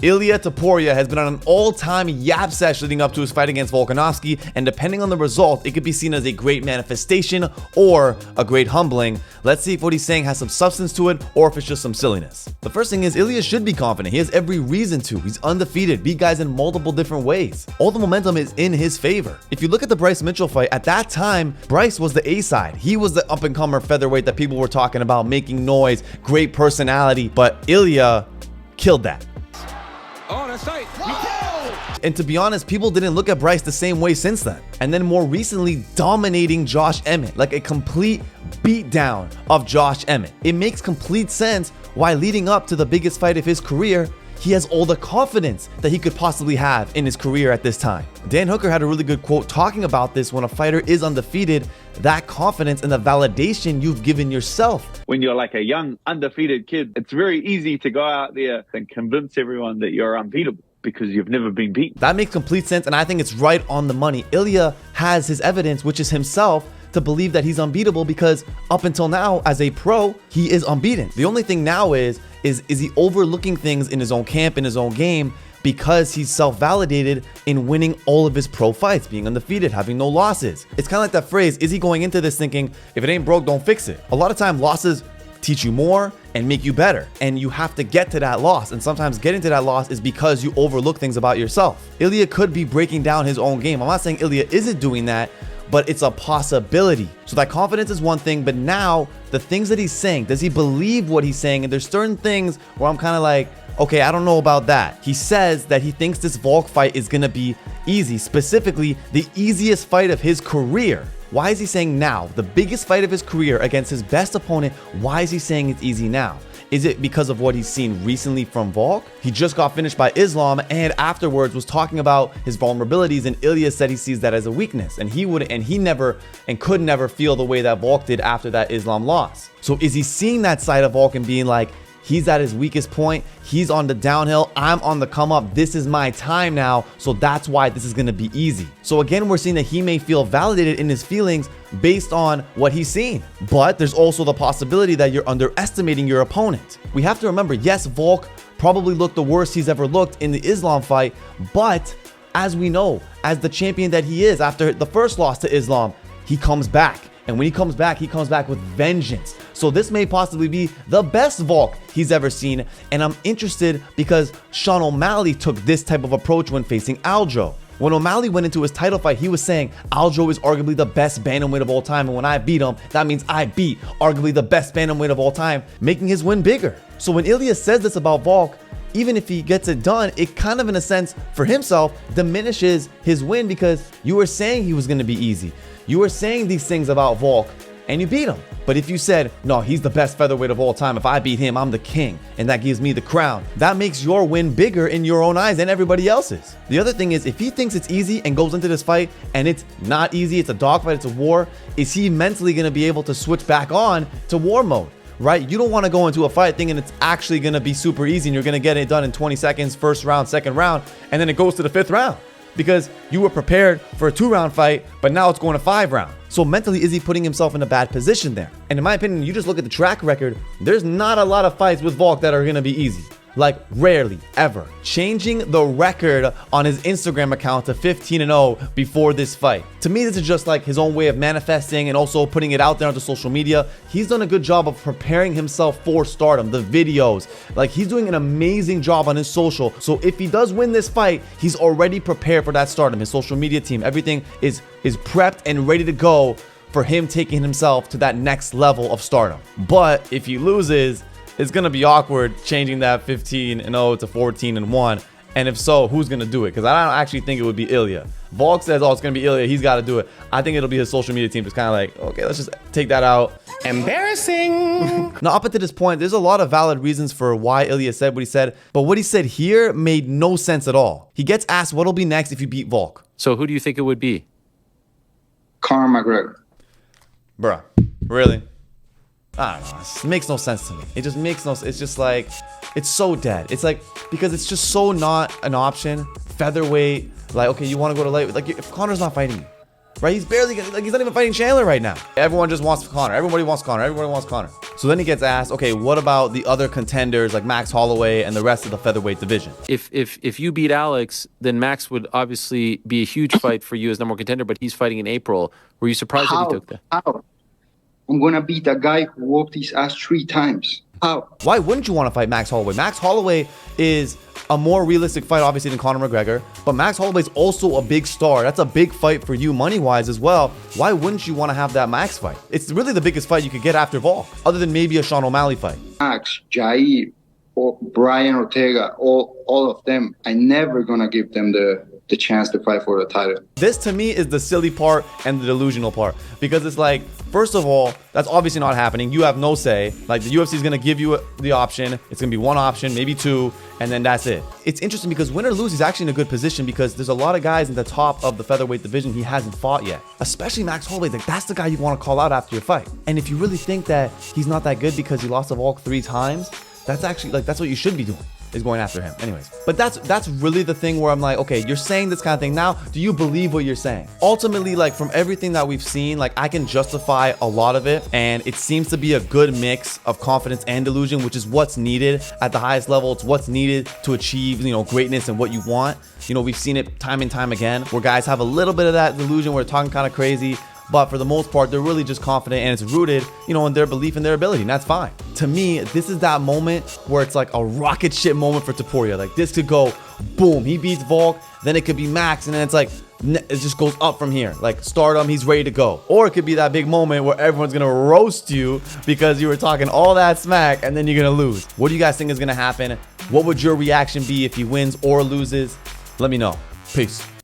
Ilia Topuria has been on an all-time yap sesh leading up to his fight against Volkanovski, and depending on the result, it could be seen as a great manifestation or a great humbling. Let's see if what he's saying has some substance to it or if it's just some silliness. The first thing is, Ilia should be confident. He has every reason to. He's undefeated, beat guys in multiple different ways. All the momentum is in his favor. If you look at the Bryce Mitchell fight, at that time, Bryce was the A-side. He was the up-and-comer featherweight that people were talking about, making noise, great personality, but Ilia killed that. Oh, that's tight. And to be honest, people didn't look at Bryce the same way since then. And then more recently, dominating Josh Emmett, like a complete beatdown of Josh Emmett. It makes complete sense why leading up to the biggest fight of his career, he has all the confidence that he could possibly have in his career at this time. Dan Hooker had a really good quote talking about this: when a fighter is undefeated, that confidence and the validation you've given yourself. When you're like a young, undefeated kid, it's very easy to go out there and convince everyone that you're unbeatable because you've never been beaten. That makes complete sense, and I think it's right on the money. Ilia has his evidence, which is himself, to believe that he's unbeatable, because up until now, as a pro, he is unbeaten. The only thing now is he overlooking things in his own camp, in his own game, because he's self-validated in winning all of his pro fights, being undefeated, having no losses. It's kind of like that phrase, is he going into this thinking, if it ain't broke, don't fix it? A lot of time, losses teach you more and make you better, and you have to get to that loss, and sometimes getting to that loss is because you overlook things about yourself. Ilia could be breaking down his own game. I'm not saying Ilia isn't doing that, but it's a possibility. So that confidence is one thing, but now the things that he's saying, does he believe what he's saying? And there's certain things where I'm kind of like, okay, I don't know about that. He says that he thinks this Volk fight is gonna be easy, specifically the easiest fight of his career. Why is he saying now, the biggest fight of his career against his best opponent? Why is he saying it's easy now? Is it because of what he's seen recently from Volk? He just got finished by Islam and afterwards was talking about his vulnerabilities, and Ilia said he sees that as a weakness, and he could never feel the way that Volk did after that Islam loss. So is he seeing that side of Volk and being like, he's at his weakest point, he's on the downhill, I'm on the come up, this is my time now, so that's why this is gonna be easy. So again, we're seeing that he may feel validated in his feelings based on what he's seen. But there's also the possibility that you're underestimating your opponent. We have to remember, yes, Volk probably looked the worst he's ever looked in the Islam fight, but as we know, as the champion that he is after the first loss to Islam, he comes back. And when he comes back with vengeance. So this may possibly be the best Volk he's ever seen. And I'm interested because Sean O'Malley took this type of approach when facing Aljo. When O'Malley went into his title fight, he was saying, Aljo is arguably the best bantamweight of all time, and when I beat him, that means I beat arguably the best bantamweight of all time, making his win bigger. So when Ilia says this about Volk, even if he gets it done, it kind of, in a sense, for himself, diminishes his win, because you were saying he was going to be easy. You were saying these things about Volk, and you beat him. But if you said, no, he's the best featherweight of all time, if I beat him, I'm the king, and that gives me the crown, that makes your win bigger in your own eyes and everybody else's. The other thing is, if he thinks it's easy and goes into this fight and it's not easy, it's a dogfight, it's a war, is he mentally going to be able to switch back on to war mode? Right? You don't want to go into a fight thinking it's actually going to be super easy and you're going to get it done in 20 seconds, first round, second round, and then it goes to the fifth round, because you were prepared for a 2-round fight, but now it's going to 5 rounds. So mentally, is he putting himself in a bad position there? And in my opinion, you just look at the track record, there's not a lot of fights with Volk that are going to be easy. Like, rarely, ever. Changing the record on his Instagram account to 15-0 before this fight. To me, this is just like his own way of manifesting and also putting it out there onto social media. He's done a good job of preparing himself for stardom, the videos. Like, he's doing an amazing job on his social. So if he does win this fight, he's already prepared for that stardom. His social media team, everything is prepped and ready to go for him taking himself to that next level of stardom. But if he loses, it's going to be awkward changing that 15-0 to 14-1. And if so, who's going to do it? Because I don't actually think it would be Ilia. Volk says, oh, it's going to be Ilia. He's got to do it. I think it'll be his social media team just kind of like, okay, let's just take that out. Embarrassing. Now, up until this point, there's a lot of valid reasons for why Ilia said what he said. But what he said here made no sense at all. He gets asked what'll be next if you beat Volk. So who do you think it would be? Conor McGregor. Bruh, really? I don't know. It makes no sense to me. It just makes no sense. It's just like, it's so dead. It's like, because it's just so not an option. Featherweight, like, okay, you want to go to lightweight. Like, if Conor's not fighting you, right? He's barely, like, he's not even fighting Chandler right now. Everyone just wants Conor. Everybody wants Conor. Everybody wants Conor. So then he gets asked, okay, what about the other contenders like Max Holloway and the rest of the featherweight division? If you beat Alex, then Max would obviously be a huge fight for you as number one contender, but he's fighting in April. Were you surprised that he took that? How? I'm gonna beat a guy who whooped his ass 3 times. How? Why wouldn't you want to fight Max Holloway? Max Holloway is a more realistic fight, obviously, than Conor McGregor, but Max Holloway is also a big star. That's a big fight for you money-wise as well. Why wouldn't you want to have that Max fight? It's really the biggest fight you could get after Volk, other than maybe a Sean O'Malley fight. Max, Jair, or Brian Ortega, all of them, I never gonna give them the chance to fight for the title. This to me is the silly part and the delusional part, because it's like, first of all, that's obviously not happening. You have no say. Like, the UFC is going to give you the option. It's going to be one option, maybe two, and then that's it. It's interesting because win or lose, he's actually in a good position because there's a lot of guys in the top of the featherweight division he hasn't fought yet, especially Max Holloway. Like, that's the guy you want to call out after your fight. And if you really think that he's not that good because he lost to Volk 3 times, that's actually, like, that's what you should be doing, is going after him. Anyways, but that's really the thing where I'm like, okay, you're saying this kind of thing. Now, do you believe what you're saying? Ultimately, like, from everything that we've seen, like, I can justify a lot of it, and it seems to be a good mix of confidence and delusion, which is what's needed at the highest level. It's what's needed to achieve, you know, greatness and what you want. You know, we've seen it time and time again where guys have a little bit of that delusion where they're talking kind of crazy, but for the most part, they're really just confident, and it's rooted, you know, in their belief in their ability, and that's fine. To me, this is that moment where it's like a rocket ship moment for Topuria. Like, this could go boom, he beats Volk, then it could be Max, and then it's like, it just goes up from here. Like, stardom, he's ready to go. Or it could be that big moment where everyone's gonna roast you because you were talking all that smack, and then you're gonna lose. What do you guys think is gonna happen? What would your reaction be if he wins or loses? Let me know. Peace.